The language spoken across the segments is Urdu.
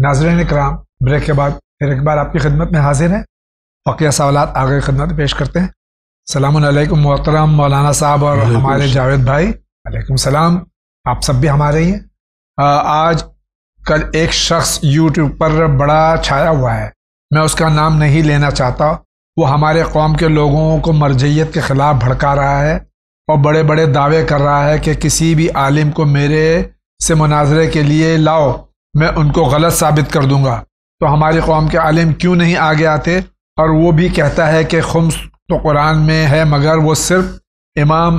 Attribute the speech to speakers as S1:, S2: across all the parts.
S1: ناظرین اکرام، بریک کے بعد پھر ایک بار آپ کی خدمت میں حاضر ہیں۔ فقیہ سوالات آگے خدمت میں پیش کرتے ہیں۔ السلام علیکم محترم مولانا صاحب اور ہمارے جاوید بھائی۔ وعلیکم السلام، آپ سب بھی ہمارے ہی ہیں۔ آج کل ایک شخص یوٹیوب پر بڑا چھایا ہوا ہے، میں اس کا نام نہیں لینا چاہتا۔ وہ ہمارے قوم کے لوگوں کو مرجعیت کے خلاف بھڑکا رہا ہے اور بڑے بڑے دعوے کر رہا ہے کہ کسی بھی عالم کو میرے سے مناظرے کے لیے لاؤ، میں ان کو غلط ثابت کر دوں گا۔ تو ہماری قوم کے عالم کیوں نہیں آگے آتے؟ اور وہ بھی کہتا ہے کہ خمس تو قرآن میں ہے، مگر وہ صرف امام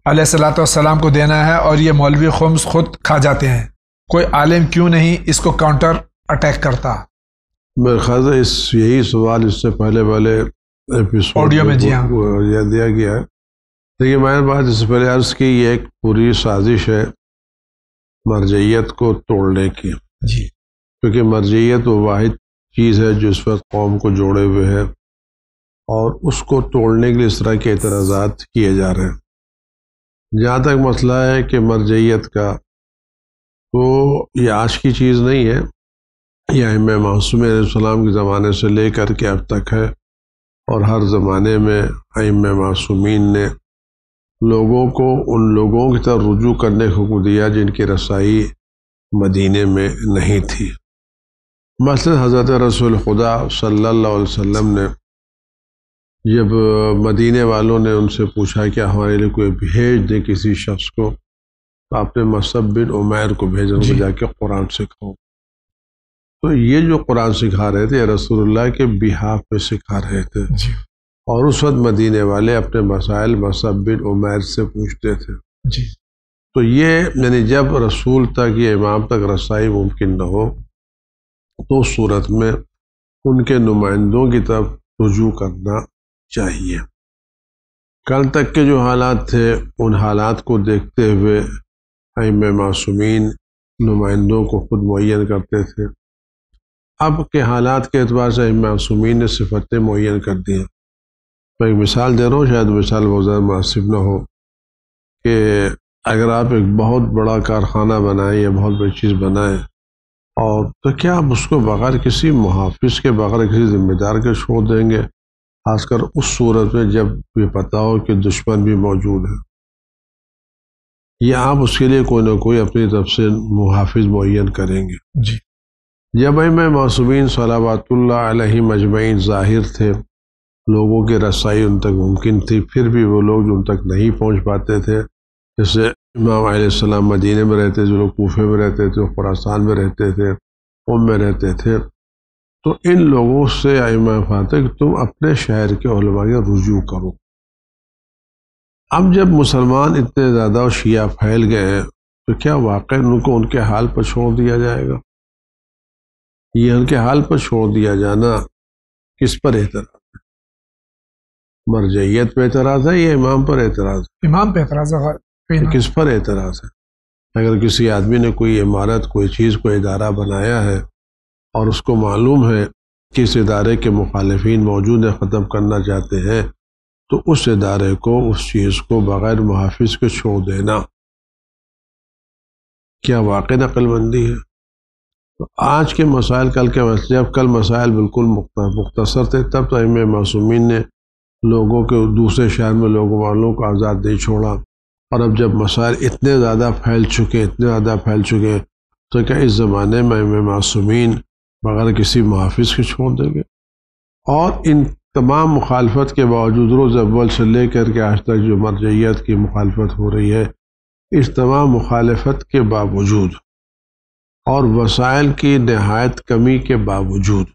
S1: علیہ الصلوۃ والسلام کو دینا ہے، اور یہ مولوی خمس خود کھا جاتے ہیں۔ کوئی عالم کیوں نہیں اس کو کاؤنٹر اٹیک کرتا؟
S2: میرے خیال سے یہی سوال اس سے پہلے والے ایپیسوڈ
S1: آڈیو میں جی ہاں
S2: دیا گیا ہے۔ دیکھیے، میں نے بات اس سے پہلے عرض کی، یہ ایک پوری سازش ہے مرجعیت کو توڑنے کی،
S1: جی،
S2: کیونکہ مرجعیت وہ واحد چیز ہے جو اس وقت قوم کو جوڑے ہوئے ہے، اور اس کو توڑنے کے لیے اس طرح کے اعتراضات کیے جا رہے ہیں۔ جہاں تک مسئلہ ہے کہ مرجعیت کا، تو یہ آج کی چیز نہیں ہے، یہ ائمہ معصومین علیہ السلام کے زمانے سے لے کر کے اب تک ہے، اور ہر زمانے میں ائمہ معصومین نے لوگوں کو ان لوگوں کی طرف رجوع کرنے کا حکم دیا جن کی رسائی مدینے میں نہیں تھی۔ مثلا حضرت رسول خدا صلی اللہ علیہ وسلم نے جب مدینے والوں نے ان سے پوچھا کہ ہمارے لیے کوئی بھیج دے کسی شخص کو، تو آپ نے مصعب بن عمیر کو بھیجا، ان کو جا کے قرآن سکھاؤ۔ تو یہ جو قرآن سکھا رہے تھے رسول اللہ کے بہاف میں سکھا رہے تھے، اور اس وقت مدینے والے اپنے مسائل مصعب بن عمیر سے پوچھتے تھے۔ تو یہ یعنی جب رسول تک یا امام تک رسائی ممکن نہ ہو، تو اس صورت میں ان کے نمائندوں کی طرف رجوع کرنا چاہیے۔ کل تک کے جو حالات تھے، ان حالات کو دیکھتے ہوئے ائمہ معصومین نمائندوں کو خود معین کرتے تھے۔ اب کے حالات کے اعتبار سے ائمہ معصومین نے صفتیں معین کر دی ہیں۔ میں ایک مثال دے رہا ہوں، شاید مثال بہت زیادہ مناسب نہ ہو، کہ اگر آپ ایک بہت بڑا کارخانہ بنائیں یا بہت بڑی چیز بنائیں، اور تو کیا آپ اس کو بغیر کسی محافظ کے، بغیر کسی ذمہ دار کے چھوڑ دیں گے؟ خاص کر اس صورت میں جب یہ پتہ ہو کہ دشمن بھی موجود ہے، یا آپ اس کے لیے کوئی نہ کوئی اپنی طرف سے محافظ معین کریں گے۔
S1: جی،
S2: جب ائمہ معصومین صلوات اللہ علیہ مجمعین ظاہر تھے، لوگوں کی رسائی ان تک ممکن تھی، پھر بھی وہ لوگ جو ان تک نہیں پہنچ پاتے تھے، جیسے امام علیہ السلام مدینے میں رہتے، جو لوگ کوفے میں رہتے تھے، خراسان میں رہتے تھے، قم میں رہتے تھے، تو ان لوگوں سے ائمہ فرماتے کہ تم اپنے شہر کے علماء کے رجوع کرو۔ اب جب مسلمان اتنے زیادہ شیعہ پھیل گئے ہیں، تو کیا واقعی ان کو ان کے حال پر چھوڑ دیا جائے گا؟ یہ ان کے حال پر چھوڑ دیا جانا کس پر اعتراض ہے؟ مرجعیت پہ اعتراض ہے یا امام پر اعتراض ہے؟
S1: امام پہ اعتراض ہے۔
S2: کس پر اعتراض ہے؟ اگر کسی آدمی نے کوئی عمارت، کوئی چیز، کوئی ادارہ بنایا ہے، اور اس کو معلوم ہے کہ اس ادارے کے مخالفین موجود ہیں، ختم کرنا چاہتے ہیں، تو اس ادارے کو، اس چیز کو بغیر محافظ کے چھوڑ دینا کیا واقعی عقل مندی ہے؟ تو آج کے مسائل، کل کے مسائل، جب کل مسائل بالکل مختصر تھے، تب تو ائمہ معصومین نے لوگوں کے دوسرے شہر میں لوگوں والوں کو آزاد نہیں چھوڑا، اور اب جب مسائل اتنے زیادہ پھیل چکے تو کیا اس زمانے میں ائمہ معصومین بغیر کسی محافظ کے چھوڑ دیں گے؟ اور ان تمام مخالفت کے باوجود روز اول سے لے کر کے آج تک جو مرجعیت کی مخالفت ہو رہی ہے، اس تمام مخالفت کے باوجود اور وسائل کی نہایت کمی کے باوجود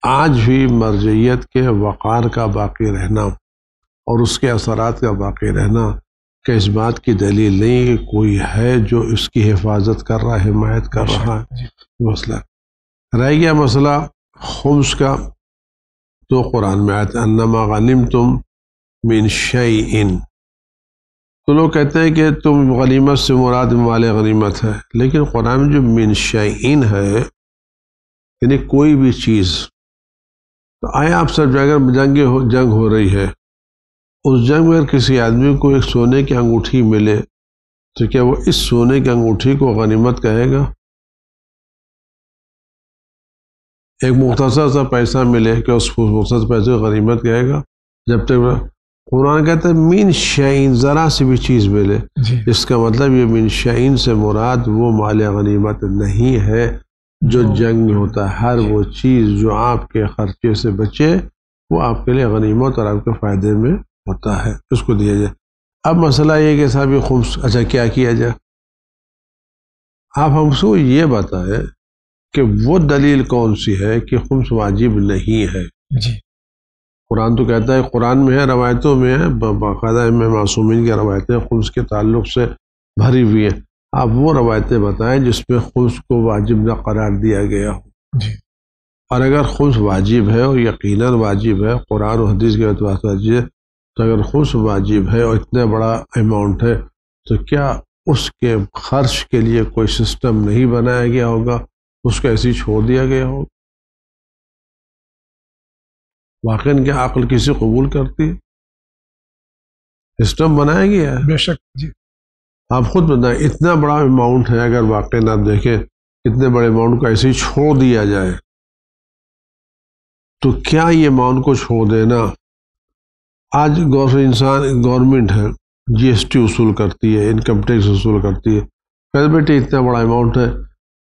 S2: آج بھی مرجعیت کے وقار کا باقی رہنا اور اس کے اثرات کا باقی رہنا کہ اس بات کی دلیل نہیں کہ کوئی ہے جو اس کی حفاظت کر رہا ہے، حمایت کر رہا ہے۔ مسئلہ رہ گیا مسئلہ خمس کا، تو قرآن میں آیت انما غنمتم من شیء، تو لوگ کہتے ہیں کہ تم غنیمت سے مراد مال غنیمت ہے، لیکن قرآن میں جو من شیء ہے یعنی کوئی بھی چیز، تو آیا آپ سب اگر جنگ ہو رہی ہے، اس جنگ میں اگر کسی آدمی کو ایک سونے کی انگوٹھی ملے، تو کیا وہ اس سونے کی انگوٹھی کو غنیمت کہے گا؟ ایک مختصر سا پیسہ ملے کہ اس مختصر پیسے کو غنیمت کہے گا. جب تک قرآن کہتا ہے من شعین، ذرا سی بھی چیز ملے، اس کا مطلب یہ من شعین سے مراد وہ مال غنیمت نہیں ہے جو جنگ میں ہوتا ہے. ہر وہ چیز جو آپ کے خرچے سے بچے وہ آپ کے لیے غنیمت اور آپ کے فائدے میں ہوتا ہے، اس کو دیا جائے. اب مسئلہ یہ کہ صاحب یہ خمس، اچھا کیا کیا جائے؟ آپ ہم کو یہ بتائیں کہ وہ دلیل کون سی ہے کہ خمس واجب نہیں ہے. قرآن تو کہتا ہے، قرآن میں ہے، روایتوں میں ہے، باقاعدہ میں معصومین کی روایتیں خمس کے تعلق سے بھری ہوئی ہیں. آپ وہ روایتیں بتائیں جس میں خمس کو واجب نہ قرار دیا گیا ہو. اور اگر خمس واجب ہے اور یقیناً واجب ہے، قرآن و حدیث کے اعتبار سے واجب ہے، تو اگر خمس واجب ہے اور اتنا بڑا اماؤنٹ ہے تو کیا اس کے خرچ کے لیے کوئی سسٹم نہیں بنایا گیا ہوگا، اس کو ایسے ہی چھوڑ دیا گیا ہوگا؟ واقعاً کیا عقل کسی قبول کرتی ہے؟ سسٹم بنایا گیا ہے.
S1: بے شک جی.
S2: آپ خود بتائیں، اتنا بڑا اماؤنٹ ہے، اگر واقعاً آپ دیکھیں اتنے بڑے اماؤنٹ کو ایسے ہی چھوڑ دیا جائے تو کیا یہ اماؤنٹ کو چھوڑ دینا؟ آج گورنمنٹ ہے، جی ایس ٹی اصول کرتی ہے، انکم ٹیکس اصول کرتی ہے. کہ بیٹے اتنا بڑا اماؤنٹ ہے،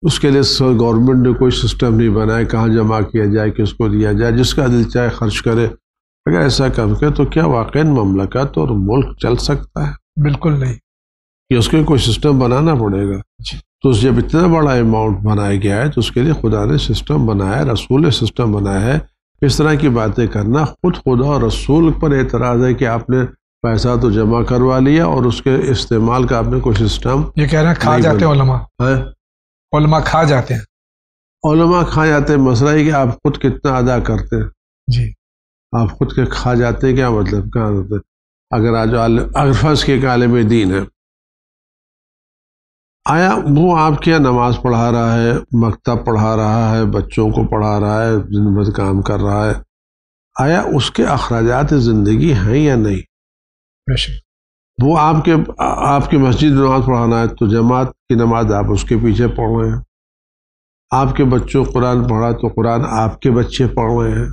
S2: اس کے لیے گورنمنٹ نے کوئی سسٹم نہیں بنایا کہاں جمع کیا جائے، کس کو دیا جائے، جس کا دل چاہے خرچ کرے. اگر ایسا کر کے تو کیا واقعاً مملکت اور ملک چل سکتا ہے؟
S1: بالکل نہیں.
S2: کہ اس کے کوئی سسٹم بنانا پڑے گا. تو جب اتنا بڑا اماؤنٹ بنایا گیا ہے تو اس کے لیے خدا نے سسٹم بنایا ہے، رسول نے سسٹم بنایا ہے. اس طرح کی باتیں کرنا خود خدا اور رسول پر اعتراض ہے کہ آپ نے پیسہ تو جمع کروا لیا اور اس کے استعمال کا آپ نے کوئی سسٹم.
S1: یہ کہہ رہے ہیں کھا جاتے ہیں علماء. علماء کھا جاتے ہیں.
S2: علماء کھا جاتے ہیں. مسئلہ ہے کہ آپ خود کتنا ادا کرتے ہیں.
S1: جی.
S2: آپ خود کے کھا جاتے ہیں، کیا مطلب کہاں ہوتے؟ اگر فرض کے ایک عالم دین ہے، آیا وہ آپ کیا نماز پڑھا رہا ہے، مکتب پڑھا رہا ہے، بچوں کو پڑھا رہا ہے، دن بھر کام کر رہا ہے، آیا اس کے اخراجات زندگی ہیں یا نہیں؟ وہ آپ کی مسجد میں نماز پڑھانا ہے تو جماعت کی نماز آپ اس کے پیچھے پڑھ رہے ہیں. آپ کے بچوں قرآن پڑھا تو قرآن آپ کے بچے پڑھ رہے ہیں.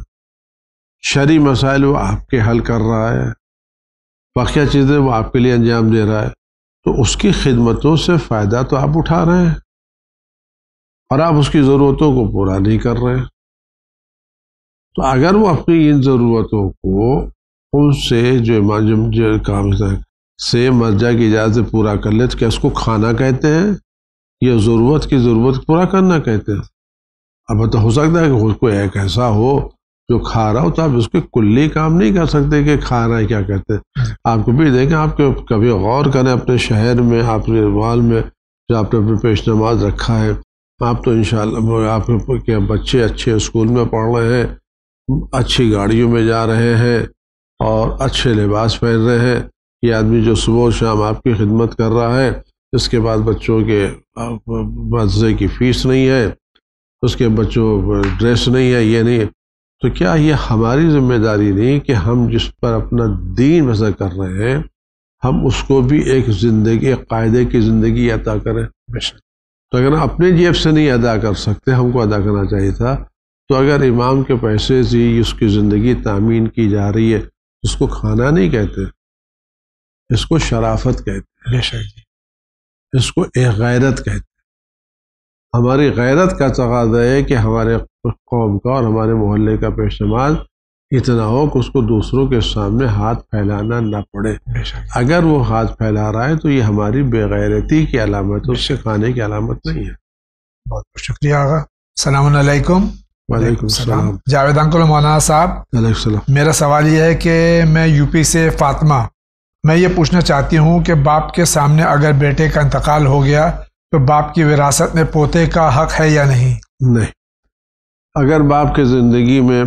S2: شرعی مسائل وہ آپ کے حل کر رہا ہے، باقی چیزیں وہ آپ کے لیے انجام دے رہا ہے. تو اس کی خدمتوں سے فائدہ تو آپ اٹھا رہے ہیں اور آپ اس کی ضرورتوں کو پورا نہیں کر رہے ہیں. تو اگر وہ اپنی ان ضرورتوں کو ان سے جو کام سے مرجع کی اجازت سے پورا کر لے تو کیا اس کو کھانا کہتے ہیں یا ضرورت پورا کرنا کہتے ہیں؟ اب تو ہو سکتا ہے کہ کوئی ایک ایسا ہو جو کھا رہا ہو تو آپ اس کے کلی کام نہیں کر سکتے کہ کھانا ہے کیا کہتے ہیں. آپ کو بھی دیکھیں، آپ کو کبھی غور کریں اپنے شہر میں، آپ کے مال میں جو آپ نے اپنے پیش نماز رکھا ہے، آپ تو انشاءاللہ آپ کے بچے اچھے اسکول میں پڑھ رہے ہیں، اچھی گاڑیوں میں جا رہے ہیں اور اچھے لباس پہن رہے ہیں. یہ آدمی جو صبح و شام آپ کی خدمت کر رہا ہے، اس کے بعد بچوں کے مدرسے کی فیس نہیں ہے، اس کے بچوں ڈریس نہیں ہے، یہ نہیں ہے. تو کیا یہ ہماری ذمہ داری نہیں کہ ہم جس پر اپنا دین بسر کر رہے ہیں ہم اس کو بھی ایک قاعدے کی زندگی عطا کریں؟ تو اگر ہم اپنے جیب سے نہیں ادا کر سکتے، ہم کو ادا کرنا چاہیے تھا. تو اگر امام کے پیسے سے اس کی زندگی تامین کی جا رہی ہے، اس کو کھانا نہیں کہتے، اس کو شرافت کہتے ہیں، اس کو ایک غیرت کہتے ہیں. ہماری غیرت کا تقاضا ہے کہ ہمارے قوم کا اور ہمارے محلے کا پیش نماز اتنا ہو کہ اس کو دوسروں کے سامنے ہاتھ پھیلانا نہ پڑے. اگر وہ ہاتھ پھیلا رہا ہے تو یہ ہماری بے غیرتی کی علامت ہے، اس سے کھانے کی علامت نہیں ہے.
S1: بہت بہت شکریہ آغا. السلام علیکم.
S2: وعلیکم السلام.
S1: جاوید انکل مولانا صاحب،
S2: علیہ السلام.
S1: میرا سوال یہ ہے کہ میں یو پی سے فاطمہ، میں یہ پوچھنا چاہتی ہوں کہ باپ کے سامنے اگر بیٹے کا انتقال ہو گیا تو باپ کی وراثت میں پوتے کا حق ہے یا نہیں؟
S2: نہیں. اگر باپ کی زندگی میں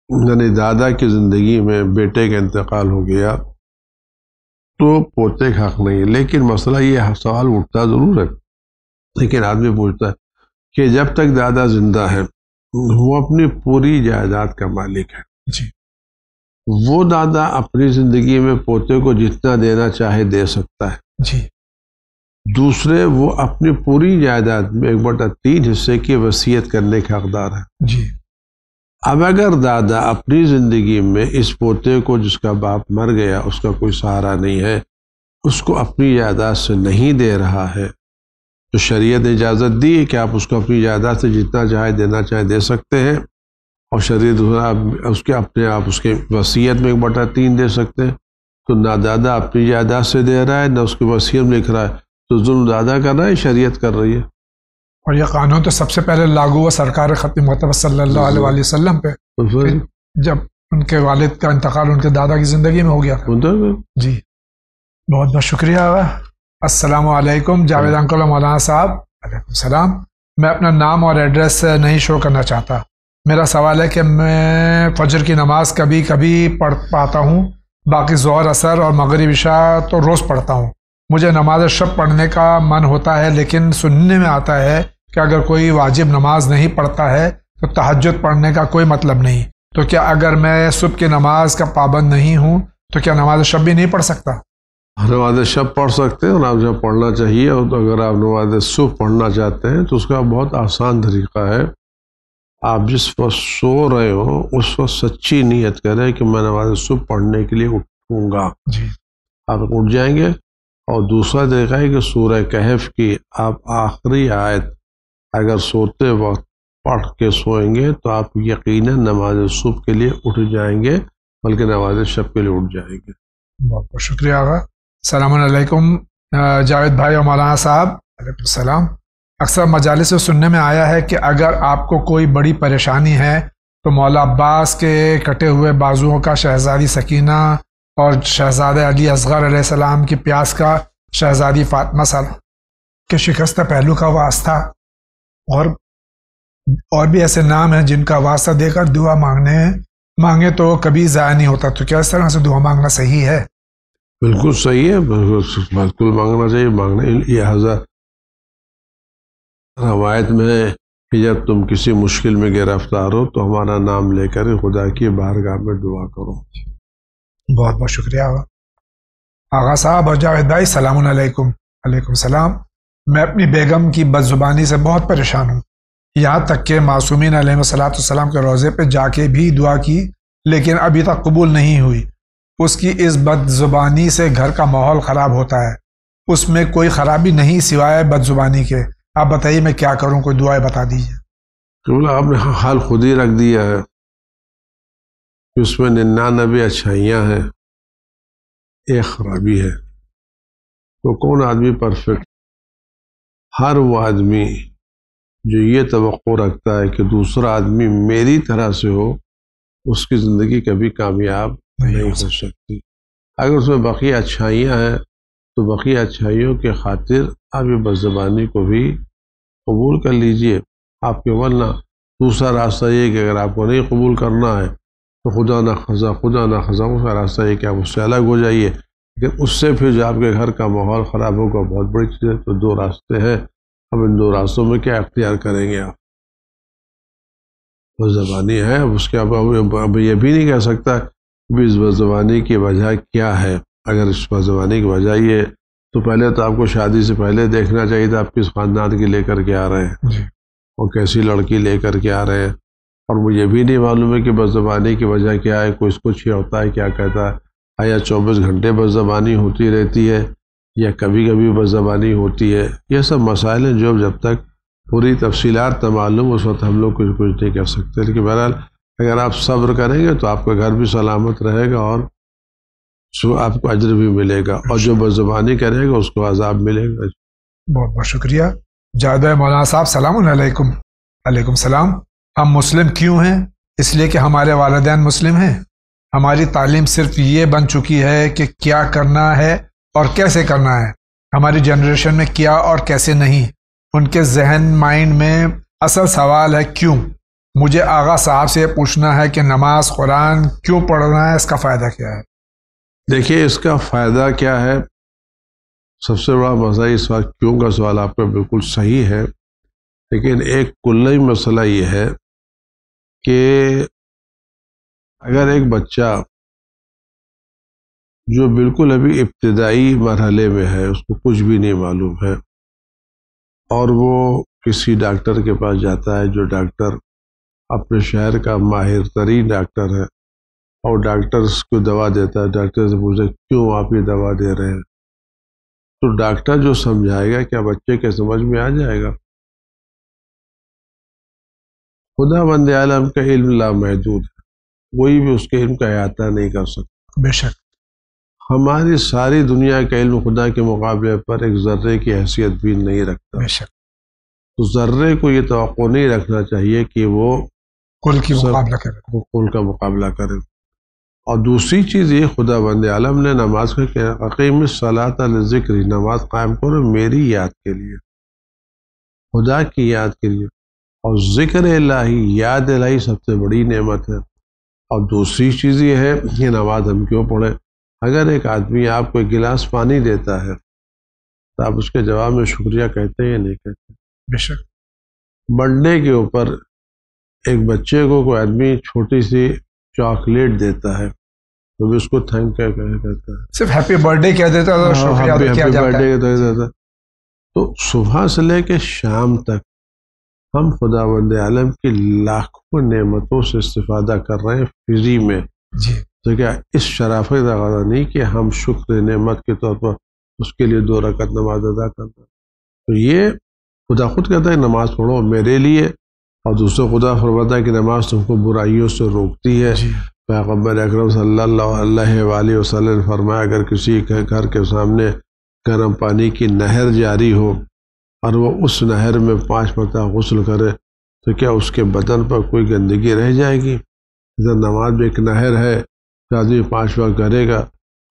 S2: یعنی دادا کی زندگی میں بیٹے کا انتقال ہو گیا تو پوتے کا حق نہیں ہے. لیکن مسئلہ یہ سوال اٹھتا ضرور ہے، لیکن آدمی پوچھتا ہے کہ جب تک دادا زندہ ہے وہ اپنی پوری جائیداد کا مالک ہے.
S1: جی.
S2: وہ دادا اپنی زندگی میں پوتے کو جتنا دینا چاہے دے سکتا ہے.
S1: جی.
S2: دوسرے وہ اپنی پوری جائیداد میں 1/3 حصے کی وصیت کرنے کے حقدار ہے.
S1: جی.
S2: اب اگر دادا اپنی زندگی میں اس پوتے کو جس کا باپ مر گیا اس کا کوئی سہارا نہیں ہے، اس کو اپنی جائیداد سے نہیں دے رہا ہے، تو شریعت نے اجازت دی ہے کہ آپ اس کو اپنی جائیداد سے جتنا چاہے دینا چاہے دے سکتے ہیں، اور شریعت اس کے اپنے آپ اس کے وصیت میں 1/3 دے سکتے ہیں۔ تو نہ دادا اپنی جائیداد سے دے رہا ہے نہ اس کی وصیت میں لکھ رہا ہے، تو ظلم دادا کر رہا ہے، شریعت کر رہی ہے۔
S1: اور یہ قانون تو سب سے پہلے لاگو ہوا سرکار ختم محترم صلی اللہ علیہ وآلہ وسلم پہ، جب ان کے والد کا انتقال ان کے دادا کی زندگی میں ہو گیا تھا۔ جی بہت بہت شکریہ آغا۔ السلام علیکم جاوید انکل اور مولانا صاحب۔ وعلیکم السلام۔ میں اپنا نام اور ایڈریس نہیں شو کرنا چاہتا۔ میرا سوال ہے کہ میں فجر کی نماز کبھی کبھی پڑھ پاتا ہوں، باقی ظہر اثر اور مغرب عشاء تو روز پڑھتا ہوں۔ مجھے نماز شب پڑھنے کا من ہوتا ہے، لیکن سننے میں آتا ہے کہ اگر کوئی واجب نماز نہیں پڑھتا ہے تو تہجد پڑھنے کا کوئی مطلب نہیں۔ تو کیا اگر میں صبح کی نماز کا پابند نہیں ہوں تو کیا نماز شب بھی نہیں پڑھ سکتا؟
S2: نماز شب پڑھ سکتے ہیں، اور آپ جب پڑھنا چاہیے، اور اگر آپ نماز صبح پڑھنا چاہتے ہیں تو اس کا بہت آسان طریقہ ہے۔ آپ جس وقت سو رہے ہو اس وقت سچی نیت کریں کہ میں نماز صبح پڑھنے کے لیے اٹھوں گا،
S1: جی
S2: آپ اٹھ جائیں گے۔ اور دوسرا طریقہ ہے کہ سورہ کہف کی آپ آخری آیت اگر سوتے وقت پڑھ کے سوئیں گے تو آپ یقیناً نماز صبح کے لیے اٹھ جائیں گے، بلکہ نماز شب کے لیے اٹھ جائیں گے۔
S1: بہت بہت شکریہ آغا۔ السلام علیکم جاوید بھائی اور مولانا صاحب۔ وعلیکم السلام۔ اکثر مجالس میں سننے میں آیا ہے کہ اگر آپ کو کوئی بڑی پریشانی ہے تو مولا عباس کے کٹے ہوئے بازوؤں کا شہزادی سکینہ اور شہزادہ علی اصغر علیہ السلام کی پیاس کا شہزادی فاطمہ سلام کے شکستہ پہلو کا واسطہ اور بھی ایسے نام ہیں جن کا واسطہ دے کر دعا مانگے تو کبھی ضائع نہیں ہوتا، تو کیا اس طرح سے دعا مانگنا صحیح ہے؟
S2: بالکل صحیح ہے، بالکل مانگنا چاہیے۔ یہ حضرت روایت میں ہے کہ جب تم کسی مشکل میں گرفتار ہو تو ہمارا نام لے کر خدا کی بارگاہ میں دعا کرو۔
S1: بہت بہت شکریہ آغا صاحب اور جاوید بھائی۔ السلام علیکم۔ وعلیکم السلام۔ میں اپنی بیگم کی بد زبانی سے بہت پریشان ہوں، یہاں تک کہ معصومین علیہ السلام کے روضے پہ جا کے بھی دعا کی لیکن ابھی تک قبول نہیں ہوئی۔ اس کی اس بد زبانی سے گھر کا ماحول خراب ہوتا ہے، اس میں کوئی خرابی نہیں سوائے بد زبانی کے۔ آپ بتائیے میں کیا کروں، کوئی دعائیں بتا دیجیے۔
S2: کیونکہ آپ نے حال خود ہی رکھ دیا ہے کہ اس میں 99 اچھائیاں ہیں، ایک خرابی ہے۔ تو کون آدمی پرفیکٹ؟ ہر وہ آدمی جو یہ توقع رکھتا ہے کہ دوسرا آدمی میری طرح سے ہو، اس کی زندگی کبھی کامیاب نہیں ہو سکتی۔ اگر اس میں بقیہ اچھائیاں ہیں تو بقیہ اچھائیوں کے خاطر آپ یہ بد زبانی کو بھی قبول کر لیجئے۔ آپ کے ورنہ دوسرا راستہ یہ کہ اگر آپ کو نہیں قبول کرنا ہے تو خدا نہ خزا اس کا راستہ یہ کہ آپ اس سے الگ ہو جائیے، لیکن اس سے پھر جو آپ کے گھر کا ماحول خراب ہوگا بہت بڑی چیز ہے۔ تو 2 راستے ہیں، اب ان 2 راستوں میں کیا اختیار کریں گے آپ؟ بد زبانی ہے، اب اس کے اب یہ بھی نہیں کہہ سکتا کہ اس بد زبانی کی وجہ کیا ہے۔ اگر اس بد زبانی کی وجہ یہ تو پہلے تو آپ کو شادی سے پہلے دیکھنا چاہیے تھا آپ کس خاندان کی لے کر کے آ رہے ہیں اور کیسی لڑکی لے کر کے آ رہے ہیں۔ اور مجھے بھی نہیں معلوم ہے کہ بد زبانی کی وجہ کیا ہے، کوئی اس کو چھیا ہوتا ہے کیا کہتا ہے، آیا 24 گھنٹے بد زبانی ہوتی رہتی ہے یا کبھی کبھی بد زبانی ہوتی ہے۔ یہ سب مسائل ہیں جو جب تک پوری تفصیلات نہ معلوم اس وقت ہم لوگ کچھ نہیں کر سکتے، لیکن بہرحال اگر آپ صبر کریں گے تو آپ کا گھر بھی سلامت رہے گا اور آپ کو اجر بھی ملے گا، اور جو بد زبانی کرے گا اس کو عذاب ملے گا۔
S1: بہت بہت شکریہ جاوید مولانا صاحب۔ السلام علیکم۔ وعلیکم السلام۔ ہم مسلم کیوں ہیں؟ اس لیے کہ ہمارے والدین مسلم ہیں۔ ہماری تعلیم صرف یہ بن چکی ہے کہ کیا کرنا ہے اور کیسے کرنا ہے، ہماری جنریشن میں کیا اور کیسے نہیں۔ ان کے ذہن مائنڈ میں اصل سوال ہے کیوں۔ مجھے آغا صاحب سے پوچھنا ہے کہ نماز قرآن کیوں پڑھنا ہے، اس کا فائدہ کیا ہے؟
S2: دیکھیے اس کا فائدہ کیا ہے، سب سے بڑا مسئلہ اس وقت کیوں کا سوال آپ کا بالکل صحیح ہے، لیکن ایک کلی مسئلہ یہ ہے کہ اگر ایک بچہ جو بالکل ابھی ابتدائی مرحلے میں ہے، اس کو کچھ بھی نہیں معلوم ہے، اور وہ کسی ڈاکٹر کے پاس جاتا ہے جو ڈاکٹر اپنے شہر کا ماہر ترین ڈاکٹر ہے اور ڈاکٹر اس کو دوا دیتا ہے، ڈاکٹر سے پوچھے کیوں آپ یہ دوا دے رہے ہیں، تو ڈاکٹر جو سمجھائے گا کیا بچے کے سمجھ میں آ جائے گا؟ خدا بند عالم کا علم لامحدود ہے، کوئی بھی اس کے علم کا احاطہ نہیں کر سکتا۔
S1: بے شک
S2: ہماری ساری دنیا کا علم خدا کے مقابلے پر ایک ذرے کی حیثیت بھی نہیں رکھتا،
S1: بے شک
S2: تو ذرے کو یہ توقع نہیں رکھنا چاہیے کہ وہ
S1: کل کی مقابلہ کرے،
S2: کل کا مقابلہ کرے۔ اور دوسری چیز یہ خدا بند عالم نے نماز کا کہ اقیم الصلاۃ لذکر، نماز قائم کرو میری یاد کے لیے، خدا کی یاد کے لیے، اور ذکر الہی، یاد الہی سب سے بڑی نعمت ہے۔ اور دوسری چیز یہ ہے کہ نماز ہم کیوں پڑھیں؟ اگر ایک آدمی آپ کو ایک گلاس پانی دیتا ہے تو آپ اس کے جواب میں شکریہ کہتے ہیں یا نہیں کہتے؟
S1: بے شک
S2: برتھ ڈے کے اوپر ایک بچے کو کوئی آدمی چھوٹی سی چاکلیٹ دیتا ہے تو بھی اس کو تھینک یو کہتا ہے،
S1: صرف ہیپی برتھ ڈے کہہ دیتا ہے، شکریہ ادا کیا جاتا ہے۔
S2: تو صبح سے لے کے شام تک ہم خدا بند عالم کی لاکھوں نعمتوں سے استفادہ کر رہے ہیں فری میں،
S1: جی
S2: تو کیا اس شرافت کا تقاضا نہیں کہ ہم شکر نعمت کے طور پر اس کے لیے 2 رکعت نماز ادا کرنا؟ تو یہ خدا خود کہتا ہے نماز پڑھو میرے لیے، اور دوسرا خدا فرماتا ہے کہ نماز تم کو برائیوں سے روکتی ہے۔
S1: جی
S2: پیغمبر اکرم صلی اللہ علیہ وآلہ وسلم نے فرمایا اگر کسی کے گھر کے سامنے گرم پانی کی نہر جاری ہو اور وہ اس نہر میں 5 مرتبہ غسل کرے تو کیا اس کے بدن پر کوئی گندگی رہ جائے گی؟ ادھر نماز بھی ایک نہر ہے، تو آدمی 5 وقت کرے گا،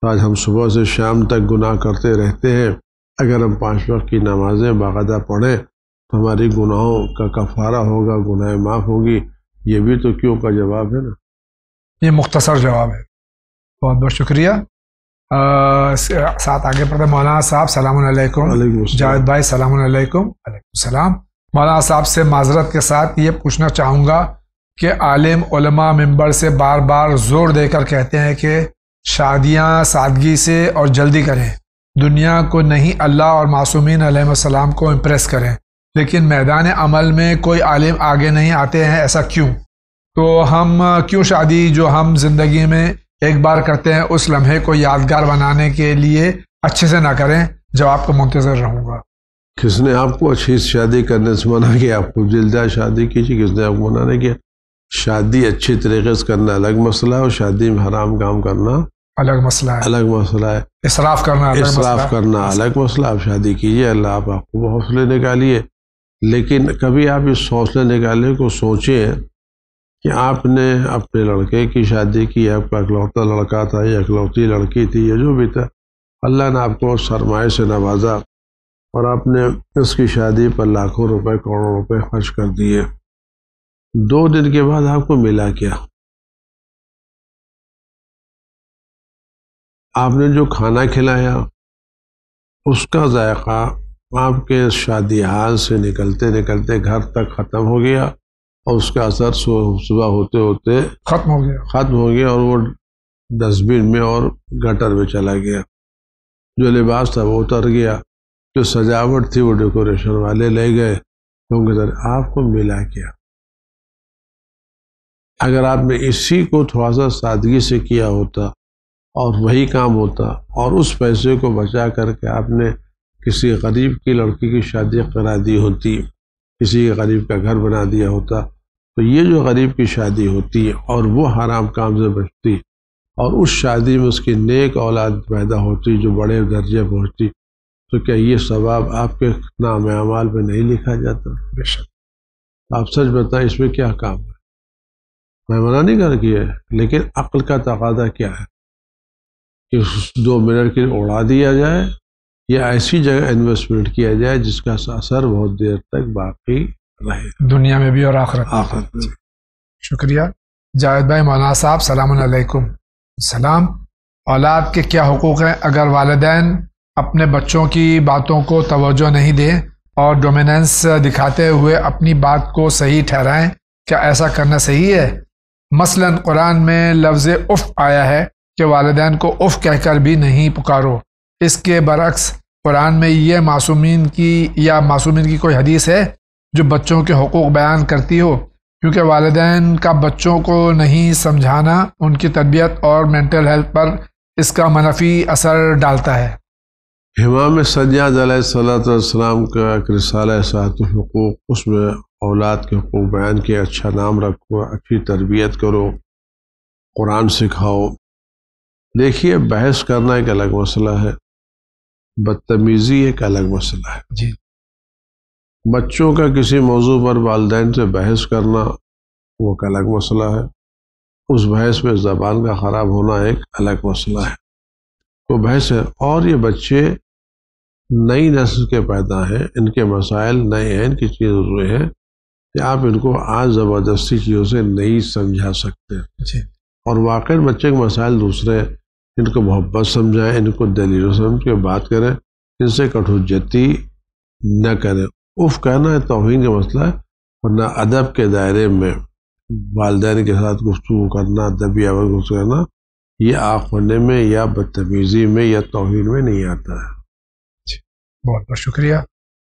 S2: تو آج ہم صبح سے شام تک گناہ کرتے رہتے ہیں۔ اگر ہم 5 وقت کی نمازیں باقاعدہ پڑھیں تو ہماری گناہوں کا کفارہ ہوگا، گناہ معاف ہوگی۔ یہ بھی تو کیوں کا جواب ہے نا۔
S1: یہ مختصر جواب ہے، بہت بہت شکریہ۔ ساتھ آگے پڑھتے مولانا صاحب سلام علیکم۔
S2: وعلیکم السلام۔
S1: جاوید بھائی سلام علیکم۔ وعلیکم السلام۔ مولانا صاحب سے معذرت کے ساتھ یہ پوچھنا چاہوں گا کہ عالم علماء ممبر سے بار بار زور دے کر کہتے ہیں کہ شادیاں سادگی سے اور جلدی کریں، دنیا کو نہیں اللہ اور معصومین علیہ السلام کو امپریس کریں، لیکن میدان عمل میں کوئی عالم آگے نہیں آتے ہیں، ایسا کیوں؟ تو ہم کیوں شادی جو ہم زندگی میں ایک بار کرتے ہیں اس لمحے کو یادگار بنانے کے لیے اچھے سے نہ کریں؟ جواب کو منتظر رہوں گا۔
S2: کس نے آپ کو اچھی شادی کرنے سے منع کیا؟ آپ کو جلدہ شادی کیجیے، کس نے آپ کو منع نہیں کیا؟ شادی اچھی طریقے سے کرنا الگ مسئلہ ہے، اور شادی میں حرام کام کرنا
S1: الگ مسئلہ ہے،
S2: الگ مسئلہ ہے،
S1: اسراف کرنا الگ مسئلہ ہے۔
S2: اسراف کرنا الگ مسئلہ۔ آپ شادی کیجیے، اللہ آپ کو حوصلے نکالیے، لیکن کبھی آپ اس حوصلے نکالنے کو سوچیں کہ آپ نے اپنے لڑکے کی شادی کی، آپ کا اکلوتا لڑکا تھا یا اکلوتی لڑکی تھی یا جو بھی تھا، اللہ نے آپ کو سرمایہ سے نوازا اور آپ نے اس کی شادی پر لاکھوں روپے کروڑوں روپے خرچ کر دیے۔ 2 دن کے بعد آپ کو ملا کیا؟ آپ نے جو کھانا کھلایا اس کا ذائقہ آپ کے شادی حال سے نکلتے نکلتے گھر تک ختم ہو گیا، اور اس کا اثر صبح ہوتے ہوتے
S1: ختم ہو گیا
S2: اور وہ ڈسٹ بن میں اور گٹر میں چلا گیا۔ جو لباس تھا وہ اتر گیا، جو سجاوٹ تھی وہ ڈیکوریشن والے لے گئے، کیونکہ آپ کو ملا کیا؟ اگر آپ نے اسی کو تھوڑا سا سادگی سے کیا ہوتا اور وہی کام ہوتا، اور اس پیسے کو بچا کر کے آپ نے کسی غریب کی لڑکی کی شادی کرا دی ہوتی، کسی غریب کا گھر بنا دیا ہوتا، تو یہ جو غریب کی شادی ہوتی ہے اور وہ حرام کام سے بچتی، اور اس شادی میں اس کی نیک اولاد پیدا ہوتی جو بڑے درجے پہنچتی، تو کیا یہ ثواب آپ کے نام اعمال پہ نہیں لکھا جاتا؟
S1: بے شک۔
S2: آپ سچ بتائیں اس میں کیا کام ہے؟ میں منع نہیں کر کے، لیکن عقل کا تقاضا کیا ہے کہ 2 منٹ کے لیے اڑا دیا جائے، یا ایسی جگہ انویسٹمنٹ کیا جائے جس کا اثر بہت دیر تک باقی رہے،
S1: دنیا میں بھی اور آخرت میں۔ شکریہ جاوید بھائی۔ مولانا صاحب سلام علیکم۔ سلام۔ اولاد کے کیا حقوق ہیں اگر والدین اپنے بچوں کی باتوں کو توجہ نہیں دیں اور ڈومیننس دکھاتے ہوئے اپنی بات کو صحیح ٹھہرائیں؟ کیا ایسا کرنا صحیح ہے؟ مثلا قرآن میں لفظ اف آیا ہے کہ والدین کو اف کہہ کر بھی نہیں پکارو، اس کے برعکس قرآن میں یہ معصومین کی کوئی حدیث ہے جو بچوں کے حقوق بیان کرتی ہو؟ کیونکہ والدین کا بچوں کو نہیں سمجھانا ان کی تربیت اور مینٹل ہیلتھ پر اس کا منفی اثر ڈالتا ہے۔
S2: امام سجاد علیہ السلام کا ایک رسالہ ساعت الحقوق، اس میں اولاد کے حقوق بیان کیا، اچھا نام رکھو، اچھی تربیت کرو، قرآن سکھاؤ۔ دیکھیے، بحث کرنا ایک الگ مسئلہ ہے، بدتمیزی ایک الگ مسئلہ ہے۔
S1: جی،
S2: بچوں کا کسی موضوع پر والدین سے بحث کرنا وہ ایک الگ مسئلہ ہے، اس بحث میں زبان کا خراب ہونا ایک الگ مسئلہ ہے۔ تو بحث ہے، اور یہ بچے نئی نسل کے پیدا ہیں، ان کے مسائل نئے ہیں، ان کی چیزیں ہیں کہ آپ ان کو آج زبردستی چیزوں سے نہیں سمجھا سکتے۔
S1: جی،
S2: اور واقعی بچے کے مسائل دوسرے ہیں، ان کو محبت سمجھائیں، ان کو دلیل سمجھ کے بات کریں، ان سے کٹھوجتی نہ کریں۔ کہنا ہے توہین کا مسئلہ ہے، ورنہ ادب کے دائرے میں والدین کے ساتھ گفتگو کرنا، ادبی آواز گفتگو کرنا، یہ آنکھ ہونے میں یا بدتمیزی میں یا توہین میں نہیں آتا ہے۔
S1: بہت بہت شکریہ۔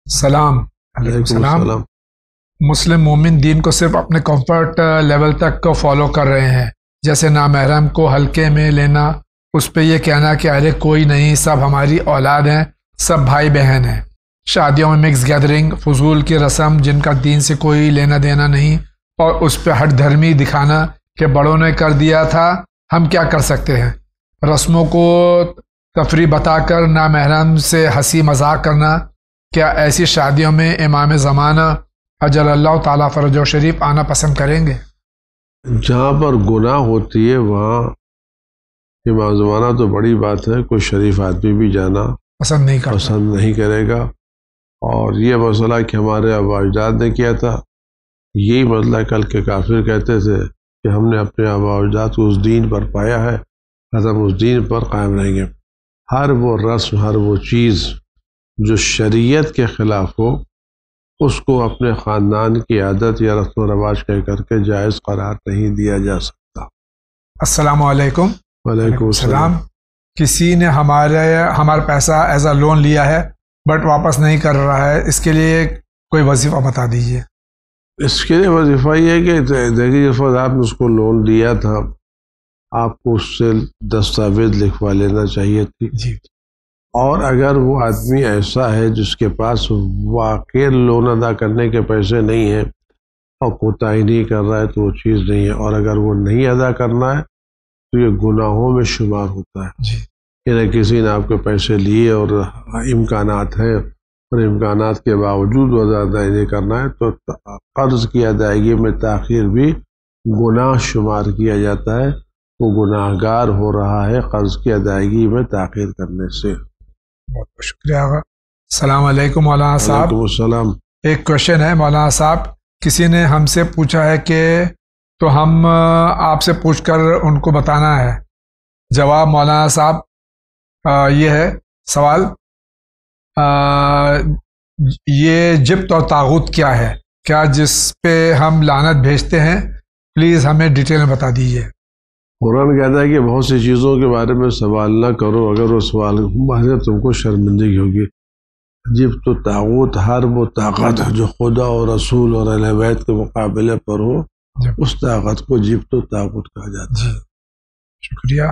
S1: سلام علیکم۔
S2: السلام۔
S1: مسلم مومن دین کو صرف اپنے کمفرٹ لیول تک فالو کر رہے ہیں، جیسے نامحرم کو ہلکے میں لینا، اس پہ یہ کہنا کہ ارے کوئی نہیں، سب ہماری اولاد ہیں، سب بھائی بہن ہیں، شادیوں میں مکس گیدرنگ، فضول کی رسم جن کا دین سے کوئی لینا دینا نہیں، اور اس پہ ہٹ دھرمی دکھانا کہ بڑوں نے کر دیا تھا ہم کیا کر سکتے ہیں، رسموں کو تفریح بتا کر نامحرم سے ہنسی مذاق کرنا۔ کیا ایسی شادیوں میں امام زمانہ اجل اللہ تعالیٰ فرج و شریف آنا پسند کریں گے؟
S2: جہاں پر گناہ ہوتی ہے وہاں امام زمانہ تو بڑی بات ہے، کوئی شریف آدمی بھی جانا
S1: پسند نہیں
S2: کرے گا۔ اور یہ مسئلہ کہ ہمارے آبا اجداد نے کیا تھا، یہی مسئلہ کل کے کافر کہتے تھے کہ ہم نے اپنے آبا اجداد کو اس دین پر پایا ہے، ہم اس دین پر قائم رہیں گے۔ ہر وہ رسم، ہر وہ چیز جو شریعت کے خلاف ہو، اس کو اپنے خاندان کی عادت یا رسم و رواج کہہ کر کے جائز قرار نہیں دیا جا سکتا۔
S1: السلام علیکم۔
S2: وعلیکم السلام۔
S1: کسی نے ہمارا پیسہ ایز اے لون لیا ہے بٹ واپس نہیں کر رہا ہے، اس کے لیے کوئی وظیفہ بتا دیجیے۔
S2: اس کے لیے وظیفہ یہ ہے کہ دیکھیے، جس وقت آپ نے اس کو لون لیا تھا، آپ کو اس سے دستاویز لکھوا لینا چاہیے تھی۔
S1: جی،
S2: اور اگر وہ آدمی ایسا ہے جس کے پاس واقعی لون ادا کرنے کے پیسے نہیں ہیں اور کوتاہی نہیں کر رہا ہے تو وہ چیز نہیں ہے، اور اگر وہ نہیں ادا کرنا ہے تو یہ گناہوں میں شمار ہوتا ہے۔
S1: جی،
S2: یعنی کسی نے آپ کے پیسے لیے اور امکانات ہیں اور امکانات کے باوجود وہ ادا نہیں کرنا ہے تو قرض کی ادائیگی میں تاخیر بھی گناہ شمار کیا جاتا ہے، وہ گناہ گار ہو رہا ہے قرض کی ادائیگی میں تاخیر کرنے سے۔
S1: بہت بہت شکریہ آقا۔ السلام علیکم مولانا صاحب۔
S2: وعلیکم السلام۔
S1: ایک کوشچن ہے مولانا صاحب، کسی نے ہم سے پوچھا ہے کہ تو ہم آپ سے پوچھ کر ان کو بتانا ہے۔ جواب مولانا صاحب یہ ہے سوال، یہ جبت اور طاغوت کیا ہے؟ کیا جس پہ ہم لعنت بھیجتے ہیں؟ پلیز ہمیں ڈیٹیل میں بتا دیجیے۔
S2: قرآن کہتا ہے کہ بہت سی چیزوں کے بارے میں سوال نہ کرو، اگر وہ سوال سے تم کو شرمندگی ہوگی۔ جبت و طاغوت ہر وہ طاقت جو خدا اور رسول اور اہل بیت کے مقابلے پر ہو، اس طاقت کو جبت و طاغوت کہا جاتا ہے۔
S1: شکریہ۔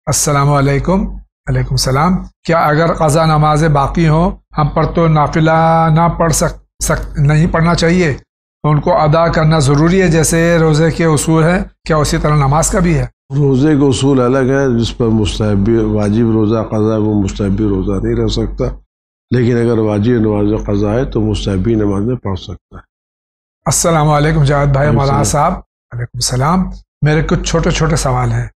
S1: السلام علیکم۔ وعلیکم السلام۔ کیا اگر قضا نمازیں باقی ہوں ہم پر تو نافلہ نہ نہیں پڑھنا چاہیے، تو ان کو ادا کرنا ضروری ہے جیسے روزے کے اصول ہیں، کیا اسی طرح نماز کا بھی ہے؟
S2: روزے کے اصول الگ ہے، جس پر مستحبی واجب روزہ قضا ہے وہ مستحبی روزہ نہیں رہ سکتا، لیکن اگر واجب نماز قضا ہے تو مستحبی نمازیں پڑھ سکتا ہے۔
S1: السلام علیکم جاوید بھائی مولانا صاحب۔ وعلیکم السلام۔ میرے کچھ چھوٹے چھوٹے سوال ہیں۔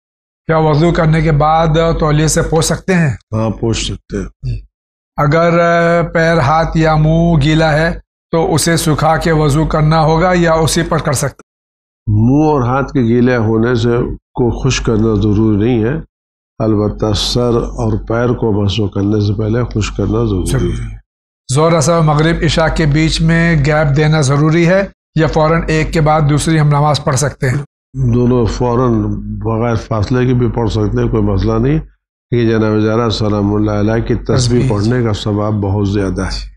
S1: کیا وضو کرنے کے بعد تولیے سے پوچھ سکتے ہیں؟
S2: ہاں، پوچھ سکتے ہیں۔
S1: اگر پیر، ہاتھ یا منہ گیلا ہے تو اسے سکھا کے وضو کرنا ہوگا یا اسی پر کر سکتے؟
S2: منہ اور ہاتھ کے گیلے ہونے سے کو خشک کرنا ضروری نہیں ہے، البتہ سر اور پیر کو مسح کرنے سے پہلے خشک کرنا ضروری ہے۔
S1: ظہر، عصر، مغرب، عشاء کے بیچ میں گیپ دینا ضروری ہے یا فوراً ایک کے بعد دوسری ہم نماز پڑھ سکتے ہیں؟
S2: دونوں فوراً بغیر فاصلے کی بھی پڑھ سکتے ہیں، کوئی مسئلہ نہیں، کہ جناب زہرا سلام اللہ علیہ کی تسبیح پڑھنے کا ثواب بہت زیادہ ہے۔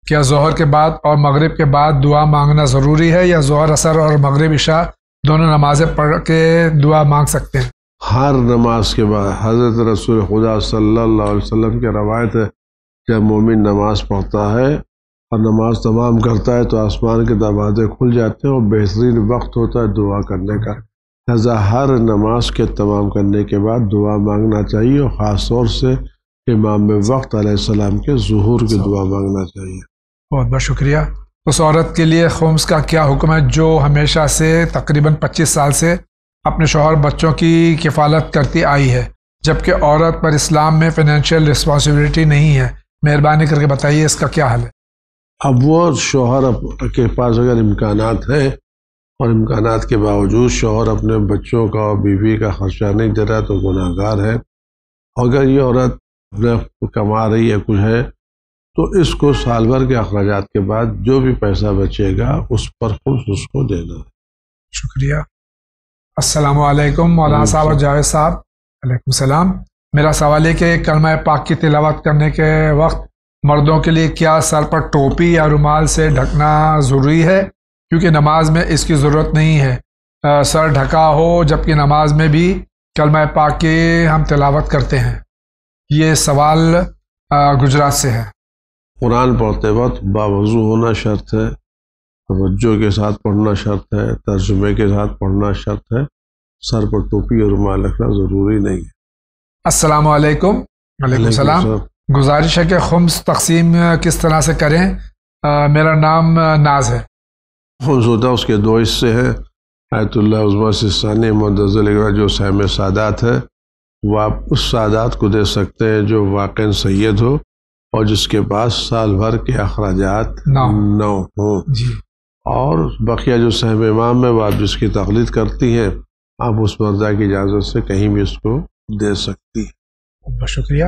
S1: کیا ظہر کے بعد اور مغرب کے بعد دعا مانگنا ضروری ہے یا ظہر اثر اور مغرب عشاء دونوں نمازیں پڑھ کے دعا مانگ سکتے ہیں؟
S2: ہر نماز کے بعد حضرت رسول خدا صلی اللہ علیہ وسلم کی روایت ہے، جب مومن نماز پڑھتا ہے اور نماز تمام کرتا ہے تو آسمان کے دروازے کھل جاتے ہیں اور بہترین وقت ہوتا ہے دعا کرنے کا۔ لہذا ہر نماز کے تمام کرنے کے بعد دعا مانگنا چاہیے، اور خاص طور سے امام وقت علیہ السلام کے ظہور کی دعا مانگنا چاہیے۔
S1: بہت بہت شکریہ۔ اس عورت کے لیے خمس کا کیا حکم ہے جو ہمیشہ سے تقریباً 25 سال سے اپنے شوہر بچوں کی کفالت کرتی آئی ہے، جبکہ عورت پر اسلام میں فائنینشیل رسپانسبلٹی نہیں ہے؟ مہربانی کر کے بتائیے اس کا کیا حل ہے؟
S2: اب وہ شوہر کے پاس اگر امکانات ہیں اور امکانات کے باوجود شوہر اپنے بچوں کا اور بیوی کا خرچہ نہیں دے رہا تو گناہ گار ہے۔ اگر یہ عورت اپنا کما رہی ہے کچھ ہے تو اس کو سال بھر کے اخراجات کے بعد جو بھی پیسہ بچے گا اس پر خود اس کو دینا ہے۔
S1: شکریہ۔ السلام علیکم مولانا صاحب اور جاوید صاحب۔ علیکم السلام۔ میرا سوال ہے کہ کلمہ پاک کی تلاوت کرنے کے وقت مردوں کے لیے کیا سر پر ٹوپی یا رومال سے ڈھکنا ضروری ہے؟ کیونکہ نماز میں اس کی ضرورت نہیں ہے، سر ڈھکا ہو جبکہ نماز میں بھی کلمہ پاک کی ہم تلاوت کرتے ہیں۔ یہ سوال گجرات سے ہے۔
S2: قرآن پڑھتے وقت باوضو ہونا شرط ہے، توجہ کے ساتھ پڑھنا شرط ہے، ترجمے کے ساتھ پڑھنا شرط ہے، سر پر ٹوپی اور رومال رکھنا ضروری نہیں ہے۔
S1: السلام علیکم۔ وعلیکم السلام۔ گزارش ہے کہ خمس تقسیم کس طرح سے کریں؟ میرا نام ناز ہے۔
S2: خمس ہوتا اس کے دو حصے ہیں۔ آیت اللہ عظمیٰ سستانی مندزل جو سہم سادات ہے وہ آپ اس سادات کو دے سکتے ہیں جو واقعاً سید ہو اور جس کے پاس سال بھر کے اخراجات نہ ہوں، اور بقیہ جو سہم امام ہے وہ آپ جس کی تقلید کرتی ہیں آپ اس مرزا کی اجازت سے کہیں بھی اس کو دے سکتی ہیں۔
S1: بہت شکریہ۔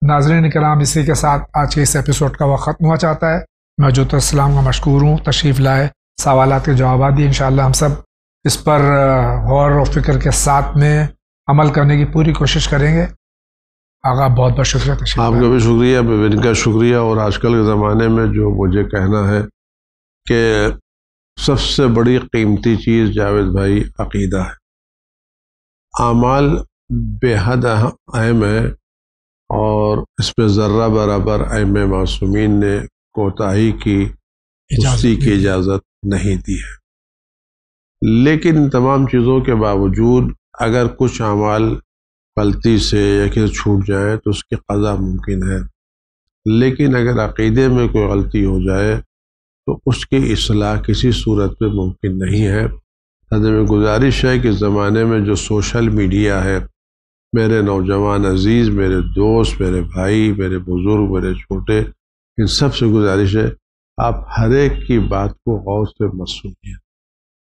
S1: ناظرین کرام، اسی کے ساتھ آج کے اس ایپیسوڈ کا وقت ختم ہوا چاہتا ہے۔ میں حضرت السلام کا مشکور ہوں، تشریف لائے، سوالات کے جوابات دیے۔ انشاءاللہ ہم سب اس پر غور و فکر کے ساتھ میں عمل کرنے کی پوری کوشش کریں گے۔ آقا بہت بہت شکریہ۔
S2: آپ کا بھی شکریہ، ان کا شکریہ۔ اور آج کل کے زمانے میں جو مجھے کہنا ہے کہ سب سے بڑی قیمتی چیز جاوید بھائی عقیدہ ہے۔ اعمال بے حد اہم ہے اور اس پہ ذرہ برابر ائمہ معصومین نے کوتاہی کی اسی کی اجازت نہیں دی ہے، لیکن ان تمام چیزوں کے باوجود اگر کچھ اعمال غلطی سے یا کسی چھوٹ جائے تو اس کی قضا ممکن ہے، لیکن اگر عقیدے میں کوئی غلطی ہو جائے تو اس کی اصلاح کسی صورت میں ممکن نہیں ہے۔ میں گزارش ہے کہ زمانے میں جو سوشل میڈیا ہے، میرے نوجوان عزیز، میرے دوست، میرے بھائی، میرے بزرگ، میرے چھوٹے، ان سب سے گزارش ہے آپ ہر ایک کی بات کو غور سے مت سنیے،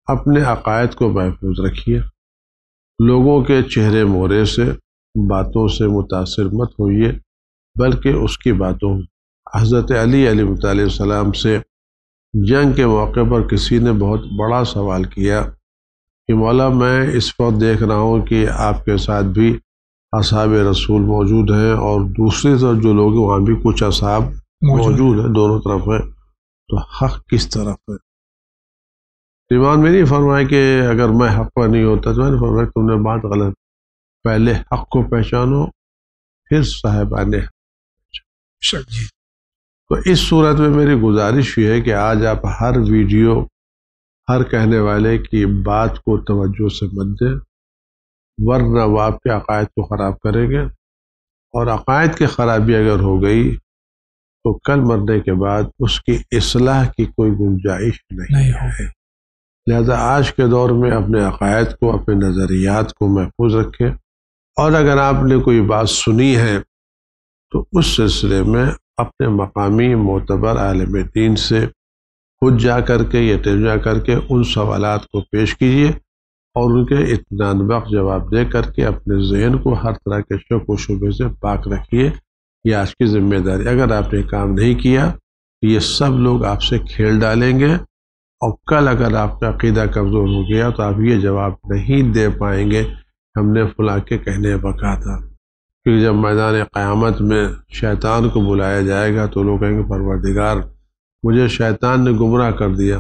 S2: اپنے عقائد کو محفوظ رکھیے، لوگوں کے چہرے مہرے سے باتوں سے متاثر مت ہوئیے، بلکہ اس کی باتوں۔ حضرت علی علیہ السلام سے جنگ کے موقع پر کسی نے بہت بڑا سوال کیا کہ مولا میں اس وقت دیکھ رہا ہوں کہ آپ کے ساتھ بھی اصحاب رسول موجود ہیں اور دوسری طرف جو لوگ وہاں بھی کچھ اصحاب موجود ہیں، دونوں طرف ہیں، تو حق کس طرف ہے؟ ایمان میں نہیں فرمایا کہ اگر میں حق پر نہیں ہوتا تو میں نے فرمایا تم نے بات غلط، پہلے حق کو پہچانو پھر صاحبان حق۔ تو اس صورت میں میری گزارش یہ ہے کہ آج آپ ہر ویڈیو، ہر کہنے والے کی بات کو توجہ سے مت دیں، ورنہ وہ آپ کے عقائد کو خراب کریں گے، اور عقائد کی خرابی اگر ہو گئی تو کل مرنے کے بعد اس کی اصلاح کی کوئی گنجائش نہیں ہے۔ لہذا آج کے دور میں اپنے عقائد کو، اپنے نظریات کو محفوظ رکھیں، اور اگر آپ نے کوئی بات سنی ہے تو اس سلسلے میں اپنے مقامی معتبر عالم دین سے خود جا کر کے یا ترجمہ کر کے ان سوالات کو پیش کیجیے اور ان کے اطمینان بخش جواب دے کر کے اپنے ذہن کو ہر طرح کے شک و شبہ سے پاک رکھیے۔ یہ آج کی ذمہ داری۔ اگر آپ نے کام نہیں کیا یہ سب لوگ آپ سے کھیل ڈالیں گے، اور کل اگر آپ کا عقیدہ کمزور ہو گیا تو آپ یہ جواب نہیں دے پائیں گے ہم نے فلاں کے کہنے پر کہا تھا، کیونکہ جب میدان قیامت میں شیطان کو بلایا جائے گا تو لوگ کہیں گے پروردگار مجھے شیطان نے گمراہ کر دیا،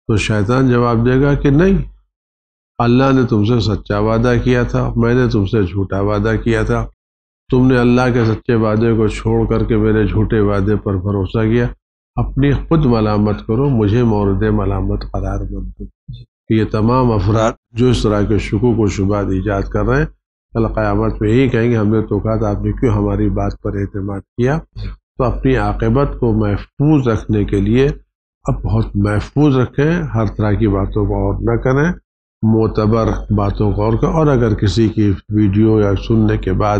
S2: تو شیطان جواب دے گا کہ نہیں، اللہ نے تم سے سچا وعدہ کیا تھا، میں نے تم سے جھوٹا وعدہ کیا تھا، تم نے اللہ کے سچے وعدے کو چھوڑ کر کے میرے جھوٹے وعدے پر بھروسہ کیا، اپنی خود ملامت کرو، مجھے مورد ملامت قرار مت دو۔ یہ تمام افراد جو اس طرح کے شکوک و شبہات ایجاد کر رہے ہیں، کل قیامت میں یہی کہیں گے ہم نے تو کہا تھا، آپ نے کیوں ہماری بات پر اعتماد کیا؟ تو اپنی عاقبت کو محفوظ رکھنے کے لیے اب بہت محفوظ رکھیں، ہر طرح کی باتوں کو غور نہ کریں، معتبر باتوں کو غور کریں، اور اگر کسی کی ویڈیو یا سننے کے بعد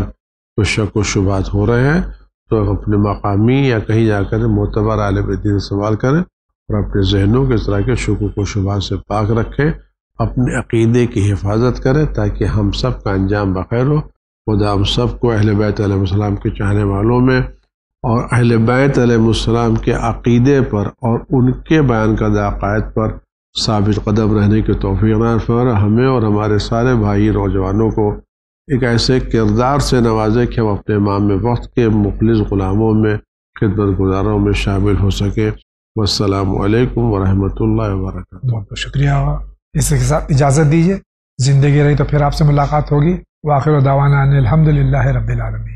S2: کچھ شک و شبہات ہو رہے ہیں تو اپنے مقامی یا کہیں جا کر معتبر عالم دین سوال کریں اور اپنے ذہنوں کے اس طرح کے شکوک و شبہات سے پاک رکھیں، اپنے عقیدے کی حفاظت کریں تاکہ ہم سب کا انجام بخیر ہو۔ خدا ہم سب کو اہل بیت علیہ السلام کے چاہنے والوں میں اور اہل بیت علیہ السلام کے عقیدے پر اور ان کے بیان کردہ عقائد پر ثابت قدم رہنے کی توفیق عطا فرمائے۔ ہمیں اور ہمارے سارے بھائی نوجوانوں کو ایک ایسے کردار سے نوازے کہ ہم اپنے امام وقت کے مخلص غلاموں میں، خدمت گزاروں میں شامل ہو سکیں۔ والسلام علیکم ورحمۃ اللہ وبرکاتہ۔
S1: بہت بہت شکریہ۔ اس کے ساتھ اجازت دیجیے، زندگی رہی تو پھر آپ سے ملاقات ہوگی۔ وآخر دعوانا ان الحمد للہ رب العالمین۔